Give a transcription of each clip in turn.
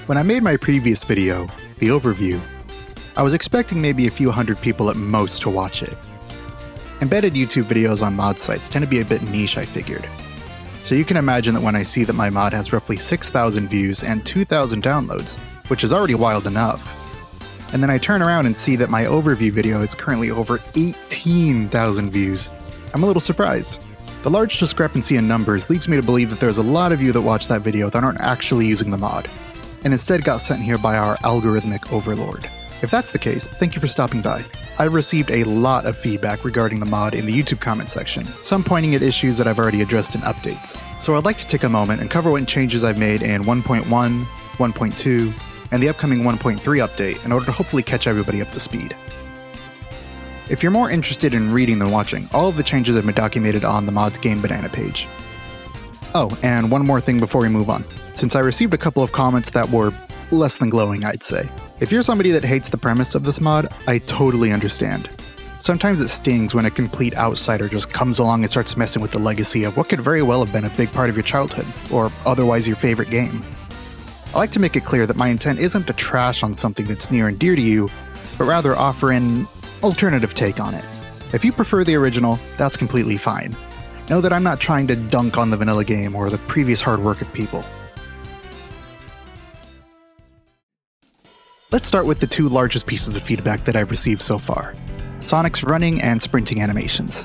When I made my previous video, the overview, I was expecting maybe a few hundred people at most to watch it. Embedded YouTube videos on mod sites tend to be a bit niche, I figured. So you can imagine that when I see that my mod has roughly 6,000 views and 2,000 downloads, which is already wild enough, and then I turn around and see that my overview video is currently over 18,000 views, I'm a little surprised. The large discrepancy in numbers leads me to believe that there's a lot of you that watch that video that aren't actually using the mod, and instead got sent here by our algorithmic overlord. If that's the case, thank you for stopping by. I've received a lot of feedback regarding the mod in the YouTube comment section, some pointing at issues that I've already addressed in updates. So I'd like to take a moment and cover what changes I've made in 1.1, 1.2, and the upcoming 1.3 update in order to hopefully catch everybody up to speed. If you're more interested in reading than watching, all of the changes have been documented on the mod's Game Banana page. Oh, and one more thing before we move on, since I received a couple of comments that were less than glowing, I'd say. If you're somebody that hates the premise of this mod, I totally understand. Sometimes it stings when a complete outsider just comes along and starts messing with the legacy of what could very well have been a big part of your childhood, or otherwise your favorite game. I like to make it clear that my intent isn't to trash on something that's near and dear to you, but rather offer an alternative take on it. If you prefer the original, that's completely fine. Know that I'm not trying to dunk on the vanilla game or the previous hard work of people. Let's start with the two largest pieces of feedback that I've received so far: Sonic's running and sprinting animations.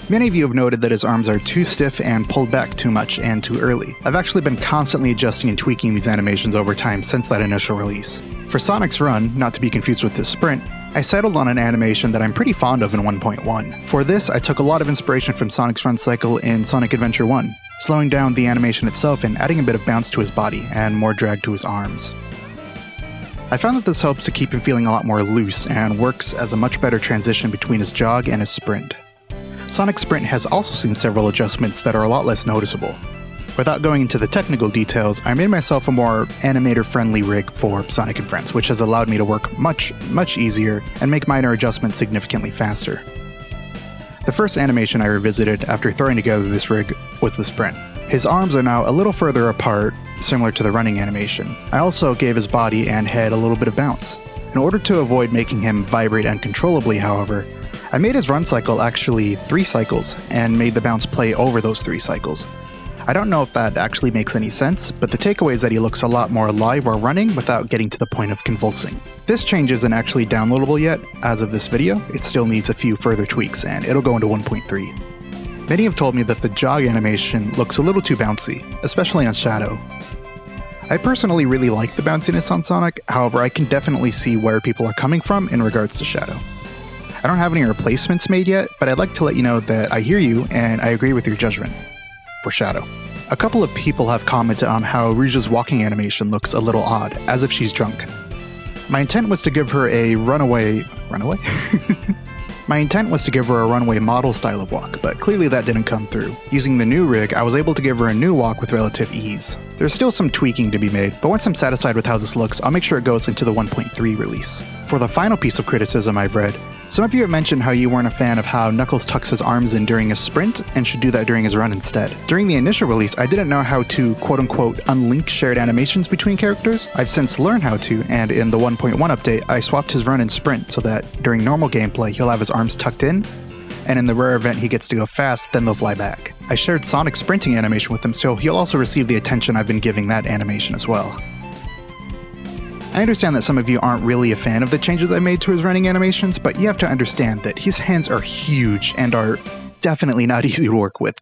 Many of you have noted that his arms are too stiff and pulled back too much and too early. I've actually been constantly adjusting and tweaking these animations over time since that initial release. For Sonic's run, not to be confused with his sprint, I settled on an animation that I'm pretty fond of in 1.1. For this, I took a lot of inspiration from Sonic's run cycle in Sonic Adventure 1, slowing down the animation itself and adding a bit of bounce to his body and more drag to his arms. I found that this helps to keep him feeling a lot more loose and works as a much better transition between his jog and his sprint. Sonic's sprint has also seen several adjustments that are a lot less noticeable. Without going into the technical details, I made myself a more animator-friendly rig for Sonic and Friends, which has allowed me to work much easier and make minor adjustments significantly faster. The first animation I revisited after throwing together this rig was the sprint. His arms are now a little further apart, similar to the running animation. I also gave his body and head a little bit of bounce. In order to avoid making him vibrate uncontrollably, however, I made his run cycle actually 3 cycles and made the bounce play over those 3 cycles. I don't know if that actually makes any sense, but the takeaway is that he looks a lot more alive while running without getting to the point of convulsing. This change isn't actually downloadable yet. As of this video, it still needs a few further tweaks and it'll go into 1.3. Many have told me that the jog animation looks a little too bouncy, especially on Shadow. I personally really like the bounciness on Sonic, however I can definitely see where people are coming from in regards to Shadow. I don't have any replacements made yet, but I'd like to let you know that I hear you and I agree with your judgment for Shadow. A couple of people have commented on how Rouge's walking animation looks a little odd, as if she's drunk. My intent was to give her a runaway model style of walk, but clearly that didn't come through. Using the new rig, I was able to give her a new walk with relative ease. There's still some tweaking to be made, but once I'm satisfied with how this looks, I'll make sure it goes into the 1.3 release. For the final piece of criticism I've read, some of you have mentioned how you weren't a fan of how Knuckles tucks his arms in during his sprint and should do that during his run instead. During the initial release, I didn't know how to quote-unquote unlink shared animations between characters. I've since learned how to, and in the 1.1 update, I swapped his run and sprint so that during normal gameplay, he'll have his arms tucked in, and in the rare event he gets to go fast, then they'll fly back. I shared Sonic's sprinting animation with him, so he'll also receive the attention I've been giving that animation as well. I understand that some of you aren't really a fan of the changes I made to his running animations, but you have to understand that his hands are huge and are definitely not easy to work with.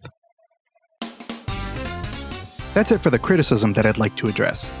That's it for the criticism that I'd like to address.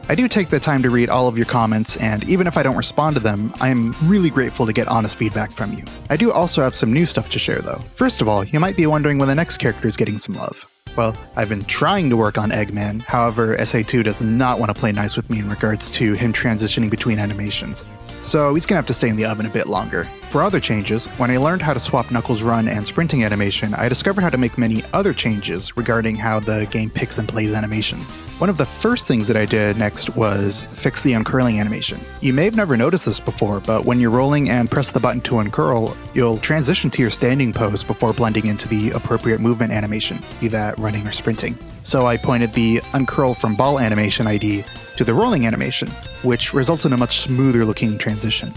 I do take the time to read all of your comments, and even if I don't respond to them, I am really grateful to get honest feedback from you. I do also have some new stuff to share though. First of all, you might be wondering when the next character is getting some love. Well, I've been trying to work on Eggman, however SA2 does not want to play nice with me in regards to him transitioning between animations. So he's gonna have to stay in the oven a bit longer. For other changes, when I learned how to swap Knuckles' run and sprinting animation, I discovered how to make many other changes regarding how the game picks and plays animations. One of the first things that I did next was fix the uncurling animation. You may have never noticed this before, but when you're rolling and press the button to uncurl, you'll transition to your standing pose before blending into the appropriate movement animation, be that running or sprinting. So I pointed the uncurl from ball animation ID to the rolling animation, which results in a much smoother looking transition.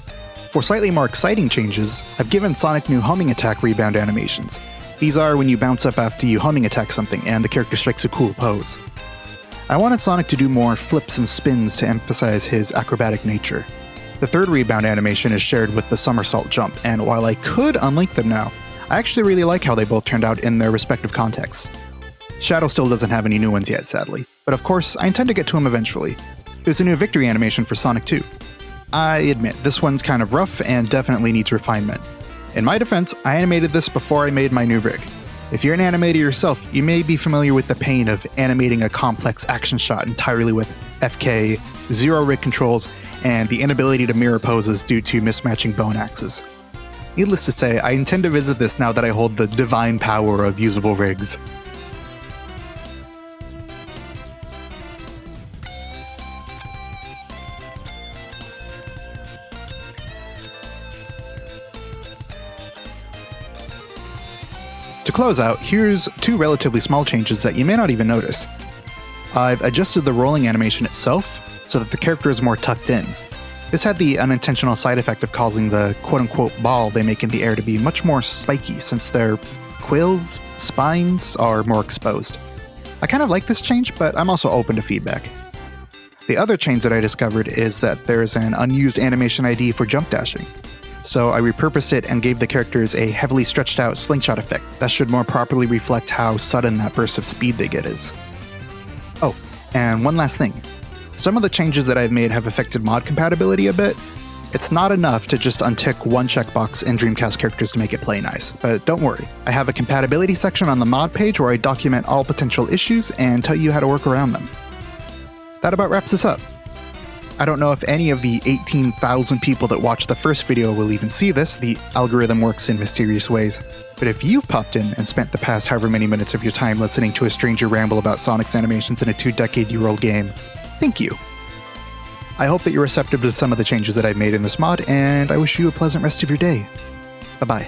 For slightly more exciting changes, I've given Sonic new homing attack rebound animations. These are when you bounce up after you homing attack something and the character strikes a cool pose. I wanted Sonic to do more flips and spins to emphasize his acrobatic nature. The third rebound animation is shared with the somersault jump, and while I could unlink them now, I actually really like how they both turned out in their respective contexts. Shadow still doesn't have any new ones yet, sadly, but of course, I intend to get to him eventually. There's a new victory animation for Sonic 2. I admit, this one's kind of rough and definitely needs refinement. In my defense, I animated this before I made my new rig. If you're an animator yourself, you may be familiar with the pain of animating a complex action shot entirely with FK, zero rig controls, and the inability to mirror poses due to mismatching bone axes. Needless to say, I intend to visit this now that I hold the divine power of usable rigs. To close out, here's two relatively small changes that you may not even notice. I've adjusted the rolling animation itself so that the character is more tucked in. This had the unintentional side effect of causing the quote-unquote ball they make in the air to be much more spiky since their quills, spines are more exposed. I kind of like this change, but I'm also open to feedback. The other change that I discovered is that there's an unused animation ID for jump dashing. So I repurposed it and gave the characters a heavily stretched out slingshot effect that should more properly reflect how sudden that burst of speed they get is. Oh, and one last thing. Some of the changes that I've made have affected mod compatibility a bit. It's not enough to just untick one checkbox in Dreamcast characters to make it play nice, but don't worry. I have a compatibility section on the mod page where I document all potential issues and tell you how to work around them. That about wraps this up. I don't know if any of the 18,000 people that watched the first video will even see this, the algorithm works in mysterious ways. But if you've popped in and spent the past however many minutes of your time listening to a stranger ramble about Sonic's animations in a 2-decade-year-old game, thank you. I hope that you're receptive to some of the changes that I've made in this mod, and I wish you a pleasant rest of your day. Bye-bye.